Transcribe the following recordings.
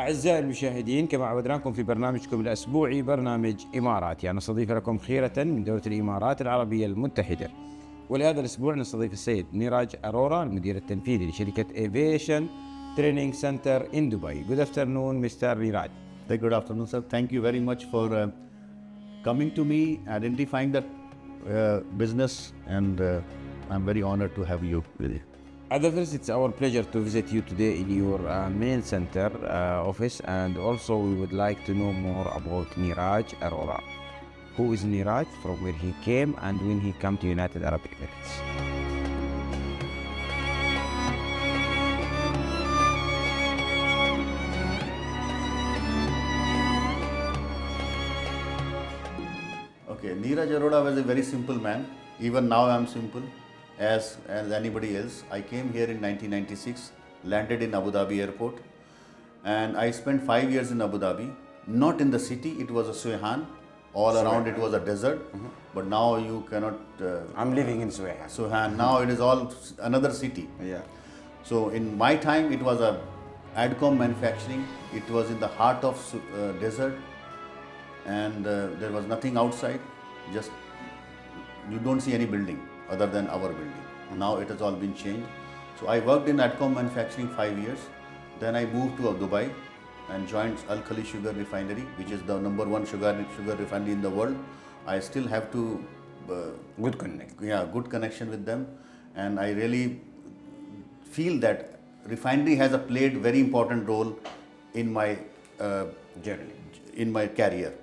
أعزائي المشاهدين، كما عودناكم في برنامجكم الأسبوعي برنامج إماراتي، نستضيف لكم خيرة من دولة الإمارات العربية المتحدة. ولهذا الأسبوع نستضيف السيد نيراج أرورا، المدير التنفيذي لشركة Aviation Training Center in Dubai. Good afternoon, Mr. Neeraj. Good afternoon, sir. Thank you very much for coming to me, identifying that business, and I'm very honored to have you with you. At the first, it's our pleasure to visit you today in your main center office, and also we would like to know more about Neeraj Arora. Who is Neeraj, from where he came, and when he came to United Arab Emirates? Okay, Neeraj Arora was a very simple man. Even now I'm simple as anybody else. I came here in 1996, landed in Abu Dhabi airport, and I spent 5 years in Abu Dhabi. Not in the city, it was a Suehan. All around it was a desert, but now you cannot... I'm living in Suehan. Suehan, now it is all another city. Yeah. So in my time, it was a ADCOM manufacturing. It was in the heart of desert, and there was nothing outside. Just, you don't see any building other than our building. Now it has all been changed. So I worked in ADCOM manufacturing 5 years. Then I moved to Dubai and joined Al-Khali Sugar Refinery, which is the #1 sugar refinery in the world. I still have to... good connection with them. And I really feel that refinery has played very important role in my journey, in my career.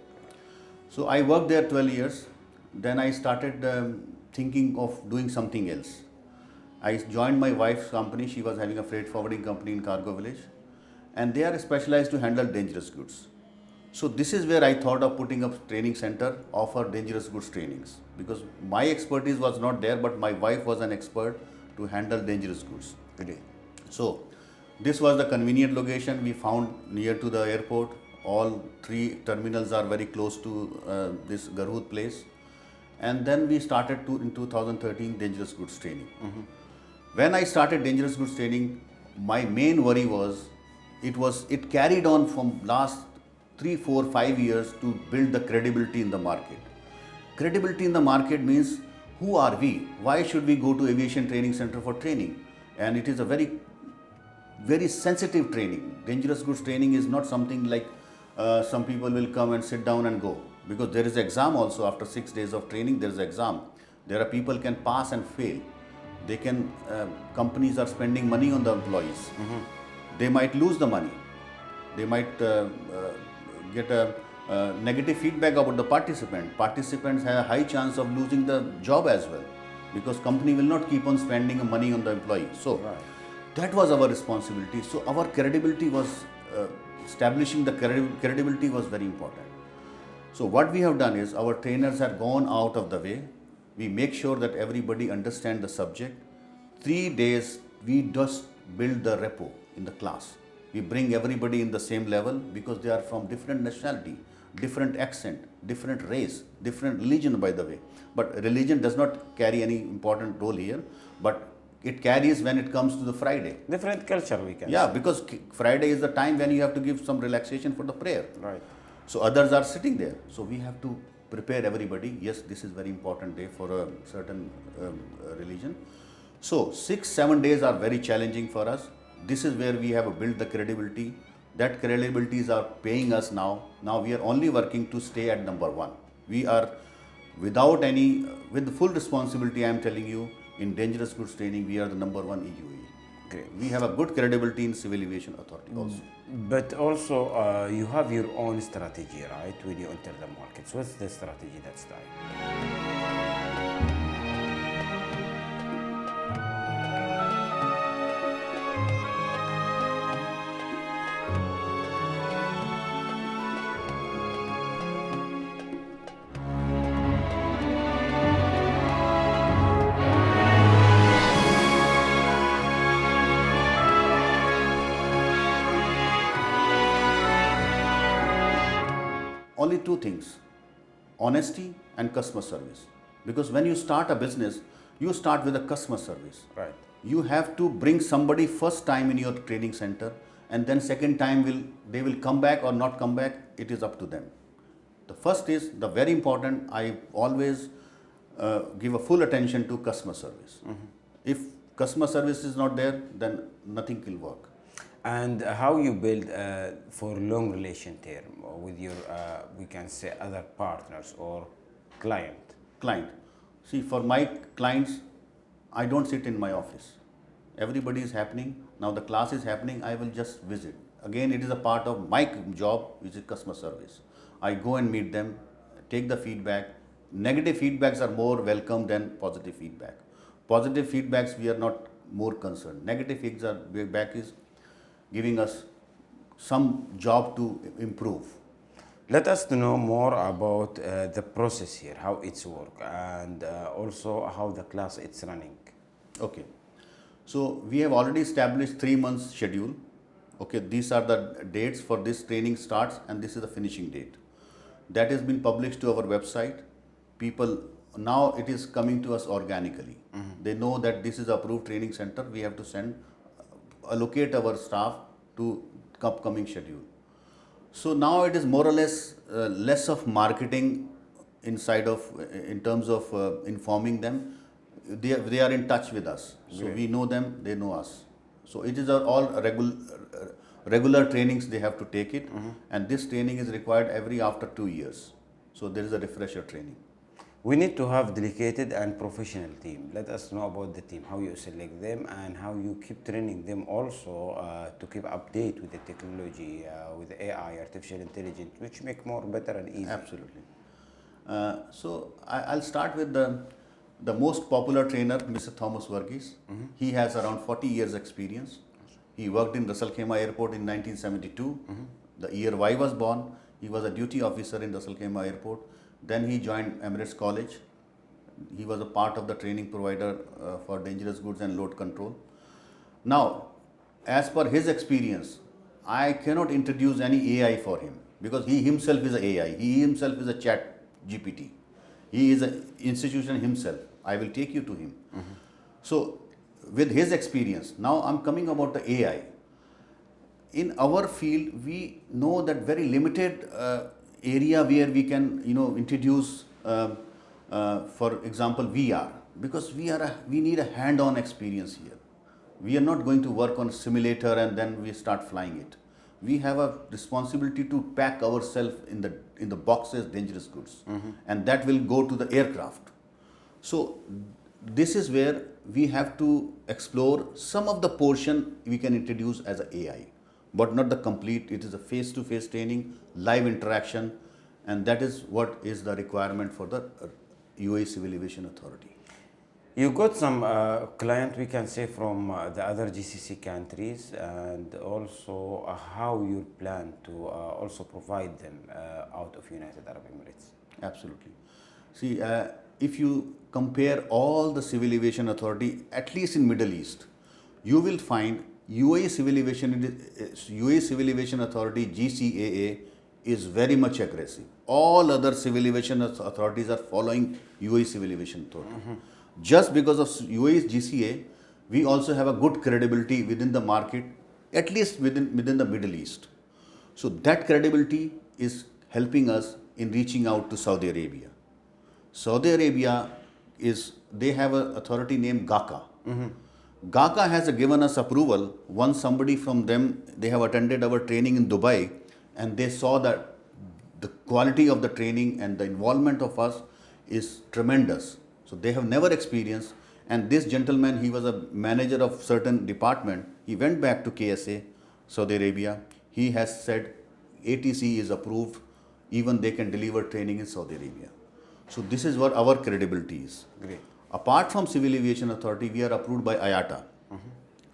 So I worked there 12 years. Then I started thinking of doing something else. I joined my wife's company. She was having a freight forwarding company in Cargo Village, and they are specialized to handle dangerous goods. So this is where I thought of putting up training center, offer dangerous goods trainings, because my expertise was not there, but my wife was an expert to handle dangerous goods. Really? So this was the convenient location we found near to the airport. All 3 terminals are very close to this Garhood place. And then we started in 2013 dangerous goods training. When I started dangerous goods training, my main worry was it carried on from last 3, 4, 5 years to build the credibility in the market. Credibility in the market means, who are we? Why should we go to Aviation Training Center for training? And it is a very, very sensitive training. Dangerous goods training is not something like some people will come and sit down and go. Because there is exam also. After 6 days of training, there is exam. There are people can pass and fail. They can, companies are spending money on the employees. They might lose the money. They might get a negative feedback about the participant. Participants have a high chance of losing the job as well, because company will not keep on spending money on the employee. So that was our responsibility. So our credibility was, establishing the credibility was very important. So what we have done is, our trainers have gone out of the way. We make sure that everybody understands the subject. 3 days, we just build the repo in the class. We bring everybody in the same level, because they are from different nationality, different accent, different race, different religion, by the way. But religion does not carry any important role here, but it carries when it comes to the Friday. Different culture, we can say. say. Because Friday is the time when you have to give some relaxation for the prayer. Right. So others are sitting there. So we have to prepare everybody. Yes, this is very important day for a certain religion. So 6, 7 days are very challenging for us. This is where we have built the credibility. That credibilities are paying us now. Now we are only working to stay at #1. We are without any, with full responsibility, I am telling you, in dangerous goods training, we are the #1 in UAE. Great. We have a good credibility in Civil Aviation Authority also. But also, you have your own strategy, right, when you enter the markets. What's the strategy that's time? Only 2 things: honesty and customer service. Because when you start a business, you start with a customer service. Right. You have to bring somebody first time in your training center and then second time they will come back or not come back, it is up to them. The first is the very important, I always give a full attention to customer service. If customer service is not there, then nothing will work. And how you build for long relation term with your, we can say, other partners or client? Client. See, for my clients, I don't sit in my office. Everybody is happening. Now the class is happening, I will just visit. Again, it is a part of my job, which is customer service. I go and meet them, take the feedback. Negative feedbacks are more welcome than positive feedback. Positive feedbacks, we are not more concerned. Negative feedback is giving us some job to improve. Let us know more about the process here, how it's work, and also how the class it's running. Okay. So we have already established 3 months schedule. Okay, these are the dates for this training starts, and this is the finishing date. That has been published to our website. People, now it is coming to us organically. They know that this is approved training center. We have to allocate our staff to upcoming schedule. So now it is more or less less of marketing in terms of informing them. They are in touch with us. So we know them, they know us. So it is all regular trainings, they have to take it. And this training is required after 2 years. So there is a refresher training. We need to have dedicated and professional team. Let us know about the team, how you select them and how you keep training them also to keep update with the technology, with the AI, artificial intelligence, which make more better and easier. Absolutely. So I'll start with the most popular trainer, Mr. Thomas Verghese. He has around 40 years experience. He worked in Ras Al Khaimah Airport in 1972. The year Y was born. He was a duty officer in Ras Al Khaimah Airport. Then he joined Emirates College. He was a part of the training provider for dangerous goods and load control. Now, as per his experience, I cannot introduce any AI for him because he himself is an AI. He himself is a chat GPT. He is an institution himself. I will take you to him. So, with his experience, now I'm coming about the AI. In our field, we know that very limited area where we can, introduce, for example, VR, because we need a hand-on experience here. We are not going to work on a simulator and then we start flying it. We have a responsibility to pack ourselves in the boxes dangerous goods, and that will go to the aircraft. So this is where we have to explore some of the portion we can introduce as an AI, but not the complete. It is a face-to-face training, live interaction, and that is what is the requirement for the UAE Civil Aviation Authority. You got some client, we can say, from the other GCC countries, and also how you plan to also provide them out of United Arab Emirates. Absolutely. See, if you compare all the Civil Aviation Authority, at least in Middle East, you will find UAE Civil Aviation Authority, GCAA, is very much aggressive. All other civil aviation authorities are following UAE Civil Aviation Authority. Just because of UAE GCA, we also have a good credibility within the market, at least within the Middle East. So that credibility is helping us in reaching out to Saudi Arabia. Saudi Arabia they have an authority named GACA. GACA has given us approval once somebody from them, they have attended our training in Dubai, and they saw that the quality of the training and the involvement of us is tremendous. So they have never experienced, and this gentleman, he was a manager of certain department. He went back to KSA, Saudi Arabia. He has said ATC is approved, even they can deliver training in Saudi Arabia. So this is what our credibility is. Great. Apart from Civil Aviation Authority, we are approved by IATA.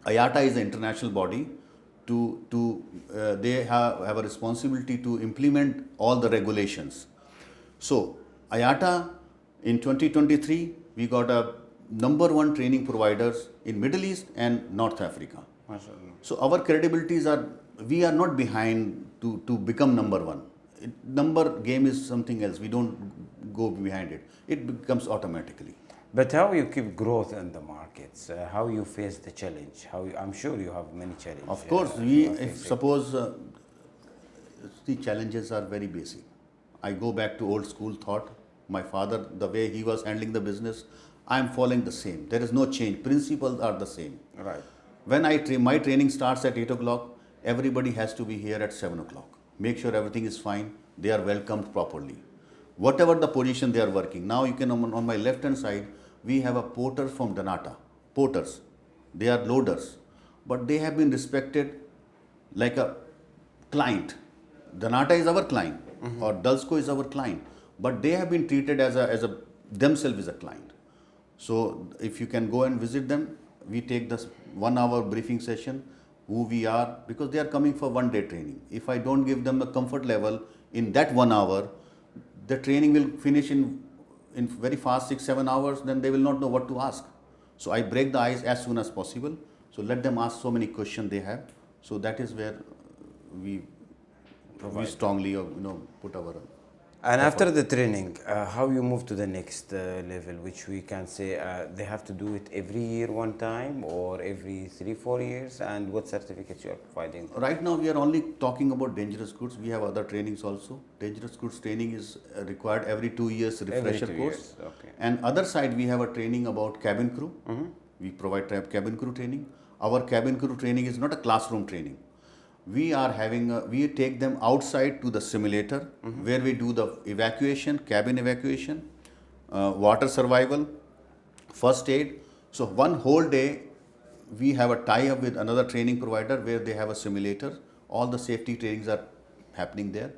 IATA is an international body. They have a responsibility to implement all the regulations. So IATA, in 2023, we got a #1 training providers in Middle East and North Africa. So our credibilities we are not behind to become #1. Number game is something else. We don't go behind it. It becomes automatically. But how you keep growth in the markets? How you face the challenge? I'm sure you have many challenges. Of course, if suppose the challenges are very basic. I go back to old school thought. My father, the way he was handling the business, I am following the same. There is no change. Principles are the same. Right. When my training starts at 8 o'clock, everybody has to be here at 7 o'clock. Make sure everything is fine. They are welcomed properly. Whatever the position they are working. Now you can, on my left hand side, we have a porter from Donata. Porters. They are loaders. But they have been respected like a client. Donata is our client, or Dulsco is our client. But they have been treated as themselves as a client. So if you can go and visit them, we take this 1 hour briefing session, who we are, because they are coming for 1 day training. If I don't give them a comfort level in that 1 hour, the training will finish in very fast 6-7 hours, then they will not know what to ask. So I break the ice as soon as possible. So let them ask so many questions they have. So that is where we strongly put our And after the training, how you move to the next level, which we can say they have to do it every year 1 time or every 3-4 years, and what certificates you are providing? Right now we are only talking about dangerous goods. We have other trainings also. Dangerous goods training is required every 2 years refresher course. Okay. And other side we have a training about cabin crew. We provide cabin crew training. Our cabin crew training is not a classroom training. We are having we take them outside to the simulator where we do the evacuation, cabin evacuation, water survival, first aid. So 1 whole day we have a tie-up with another training provider where they have a simulator. All the safety trainings are happening there.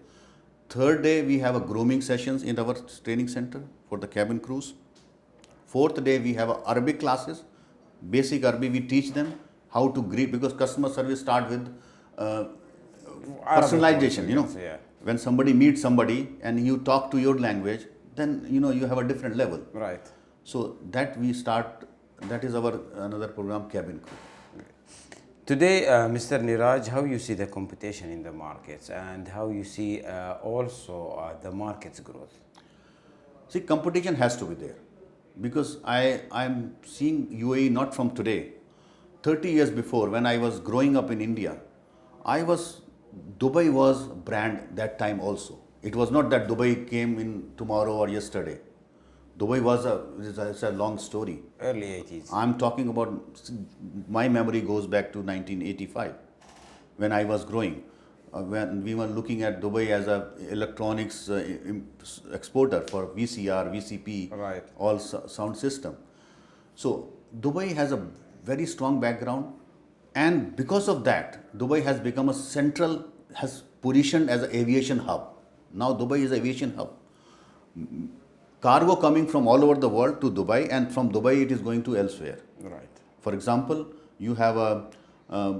3rd day we have a grooming sessions in our training center for the cabin crews. 4th day we have Arabic classes. Basic Arabic we teach them how to greet, because customer service start with personalization, Yeah. When somebody meets somebody and you talk to your language, then you have a different level. Right. So that we start, that is our another program, cabin crew. Today, Mr. Neeraj, how you see the competition in the markets and how you see also the market's growth? See, competition has to be there, because I'm seeing UAE not from today. 30 years before, when I was growing up in India, Dubai was brand that time also. It was not that Dubai came in tomorrow or yesterday. Dubai was it's a long story. Early 80s. I'm talking about, my memory goes back to 1985 when I was growing. When we were looking at Dubai as a electronics exporter for VCR, VCP, Right. all sound system. So Dubai has a very strong background. And because of that, Dubai has become has positioned as an aviation hub. Now Dubai is an aviation hub. Cargo coming from all over the world to Dubai, and from Dubai it is going to elsewhere. Right. For example, you have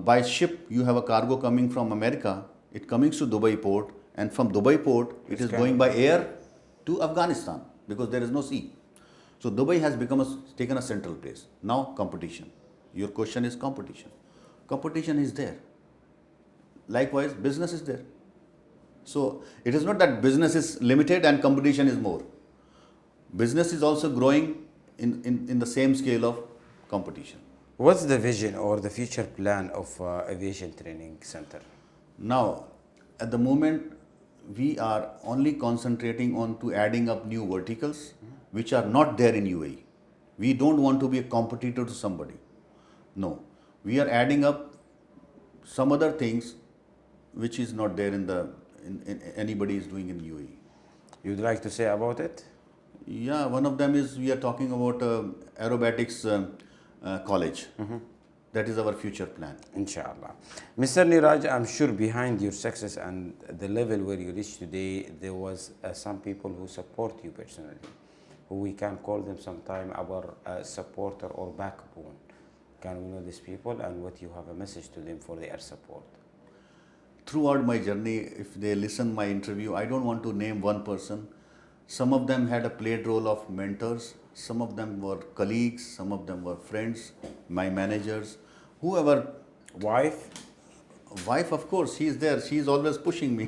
by ship, you have a cargo coming from America, it comes to Dubai port, and from Dubai port, it is going by air to Afghanistan, because there is no sea. So Dubai has taken a central place. Now competition. Your question is competition. Competition is there. Likewise, business is there. So it is not that business is limited and competition is more. Business is also growing in the same scale of competition. What's the vision or the future plan of Aviation Training Center? Now, at the moment, we are only concentrating on to adding up new verticals which are not there in UAE. We don't want to be a competitor to somebody. No. We are adding up some other things which is not there in anybody is doing in UAE. You'd like to say about it? Yeah, one of them is we are talking about aerobatics college. That is our future plan. Inshallah. Mr. Neeraj, I'm sure behind your success and the level where you reached today, there was some people who support you personally, who we can call them sometime our supporter or backbone. Can we know these people and what you have a message to them for their support? Throughout my journey, if they listen my interview, I don't want to name one person. Some of them had a played role of mentors. Some of them were colleagues. Some of them were friends, my managers, whoever. Wife? Wife, of course, she is there. She is always pushing me.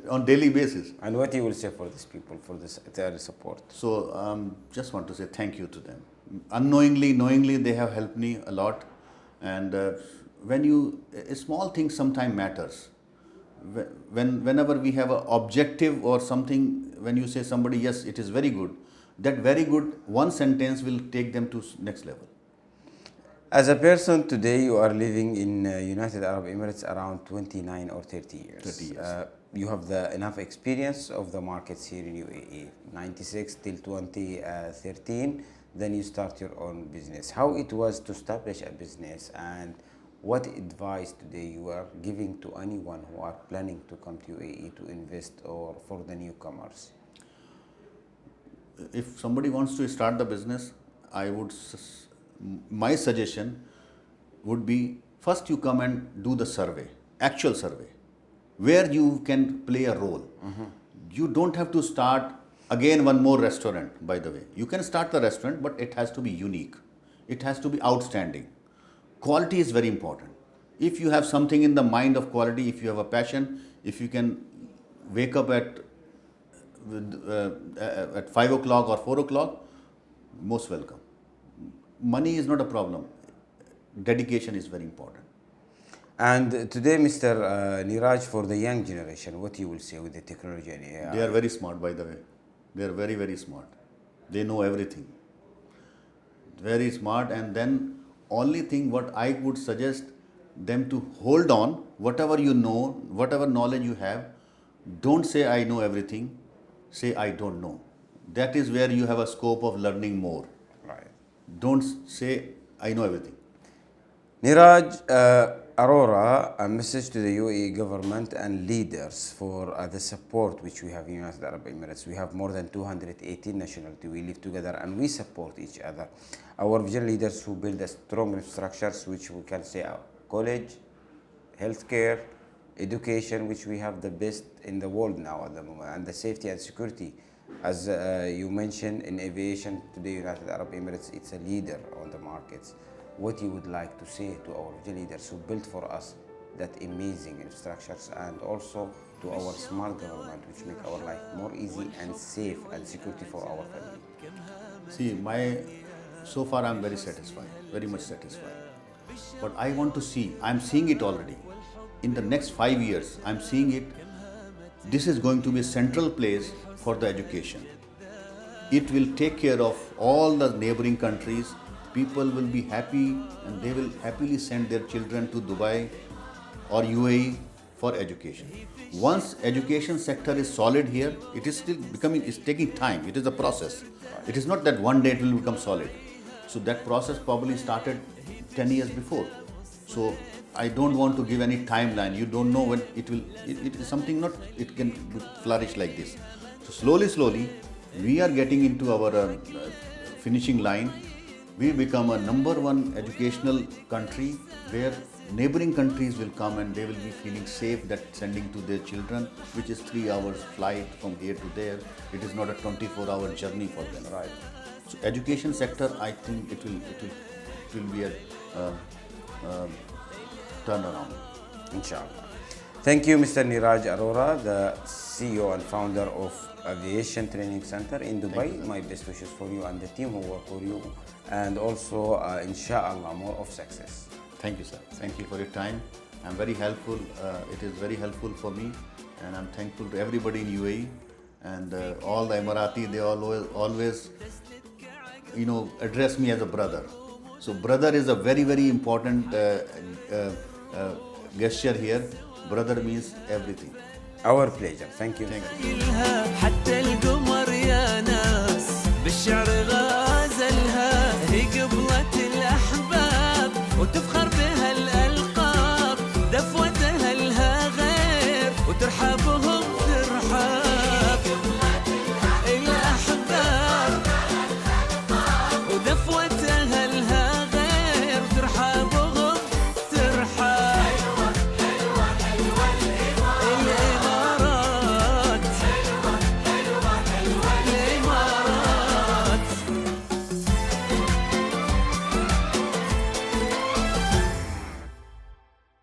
on daily basis. And what you will say for these people, for this their support? So just want to say thank you to them. Unknowingly, knowingly, they have helped me a lot. And when you, a small thing sometimes matters. Whenever we have an objective or something, when you say somebody, yes, it is very good, that very good one sentence will take them to next level. As a person today, you are living in United Arab Emirates around 29 or 30 years. 30 years. You have enough experience of the markets here in UAE, 96 till 2013, then you start your own business. How it was to establish a business, and what advice today you are giving to anyone who are planning to come to UAE to invest or for the newcomers? If somebody wants to start the business, my suggestion would be, first you come and do the survey, actual survey, where you can play a role. You don't have to start again one more restaurant, by the way. You can start the restaurant, but it has to be unique. It has to be outstanding. Quality is very important. If you have something in the mind of quality, if you have a passion, if you can wake up at 5 o'clock or 4 o'clock, most welcome. Money is not a problem. Dedication is very important. And today, Mr. Neeraj, for the young generation, what you will say with the technology and AI? They are very smart, by the way. They are very, very smart. They know everything. Very smart. And then only thing what I would suggest them to hold on, whatever you know, whatever knowledge you have, don't say I know everything, say I don't know. That is where you have a scope of learning more. Right. Don't say I know everything. Neeraj, Arora, a message to the UAE government and leaders for the support which we have in United Arab Emirates. We have more than 218 nationalities. We live together and we support each other. Our vision leaders who build a strong structures which we can say college, healthcare, education, which we have the best in the world now at the moment, and the safety and security. As you mentioned, in aviation today, United Arab Emirates, it's a leader on the markets. What you would like to say to our leaders who built for us that amazing infrastructures, and also to our smart government which make our life more easy and safe and security for our family? See, so far I'm very satisfied, very much satisfied. But I want to see, I'm seeing it already. In the next 5 years, I'm seeing it. This is going to be a central place for the education. It will take care of all the neighboring countries. People will be happy and they will happily send their children to Dubai or UAE for education. Once education sector is solid here, it is still it's taking time. It is a process. It is not that one day it will become solid. So that process probably started 10 years before. So I don't want to give any timeline. You don't know when it will, it is something not, it can flourish like this. So slowly, we are getting into our finishing line. We become a #1 educational country where neighboring countries will come and they will be feeling safe that sending to their children, which is 3 hours flight from here to there. It is not a 24-hour journey for them. Right. So education sector, I think it will be a turnaround. Inshallah. Thank you, Mr. Neeraj Arora, the CEO and founder of Aviation Training Center in Dubai. My best wishes for you and the team who work for you, and also, inshallah, more of success. Thank you, sir. Thank you for your time. I'm very helpful. It is very helpful for me, and I'm thankful to everybody in UAE and all the Emirati. They always, address me as a brother. So, brother is a very, very important gesture here. Brother means everything. Our pleasure. Thank you. Thank you. حتى القمر يا ناس بالشعر غازلها، هي قبلة الأحباب وتفخر